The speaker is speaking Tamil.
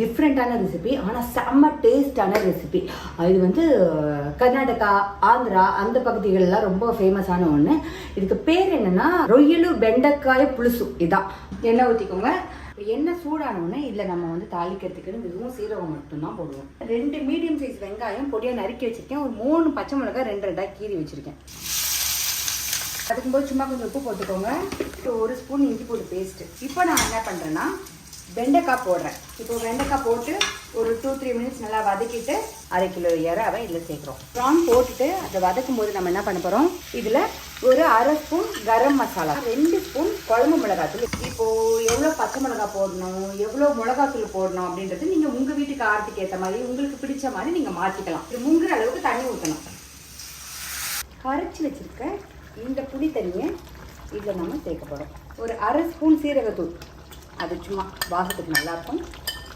டிஃப்ரெண்ட்டான ரெசிபி, ஆனால் செம்ம டேஸ்டான ரெசிபி. இது வந்து கர்நாடகா, ஆந்திரா அந்த பகுதிகளெலாம் ரொம்ப ஃபேமஸான ஒன்று. இதுக்கு பேர் என்னென்னா ரொய்யலு வெண்டைக்காய் புளுசு. இதான். எண்ணெய் ஊற்றிக்கோங்க. எண்ணெய் சூடானோடனே இதில் நம்ம வந்து தாளிக்கிறதுக்கு வெறும் சீரகம் மட்டும்தான் போடுவோம். 2 மீடியம் சைஸ் வெங்காயம் பொடியாக நறுக்கி வச்சுருக்கேன். ஒரு 3 பச்சை மிளகாய் 2 கீறி வச்சுருக்கேன். அதுக்கும்போது சும்மா கொஞ்சம் உப்பு போட்டுக்கோங்க. 1 ஸ்பூன் இஞ்சி பூண்டு பேஸ்ட்டு. இப்போ நான் என்ன பண்ணுறேன்னா வெண்டைக்காய் போடுறேன். இப்போ வெண்டைக்காய் போட்டு ஒரு 2-3 மினிட்ஸ் நல்லா வதக்கிட்டு 1/2 கிலோ இறாவை இதில் சேர்க்குறோம். ப்ரான் போட்டுட்டு அதை வதக்கும் போது நம்ம என்ன பண்ண போகிறோம், இதில் ஒரு 1/2 ஸ்பூன் கரம் மசாலா, 2 ஸ்பூன் குழம்பு மிளகாத்தூள். இப்போது எவ்வளோ பச்சை மிளகாய் போடணும், எவ்வளோ மிளகாத்தூள் போடணும் அப்படின்றது நீங்கள் உங்கள் வீட்டுக்கு ஆரத்துக்கு ஏற்ற மாதிரி உங்களுக்கு பிடிச்ச மாதிரி நீங்கள் மாற்றிக்கலாம். இது முங்குற அளவுக்கு தண்ணி ஊற்றணும். கரைச்சி வச்சுருக்க இந்த புளி தண்ணியை இதில் நம்ம சேர்க்க போகிறோம். ஒரு 1/2 ஸ்பூன் சீரகத்தூள், அது சும்மா வாசத்துக்கு நல்லாயிருக்கும்.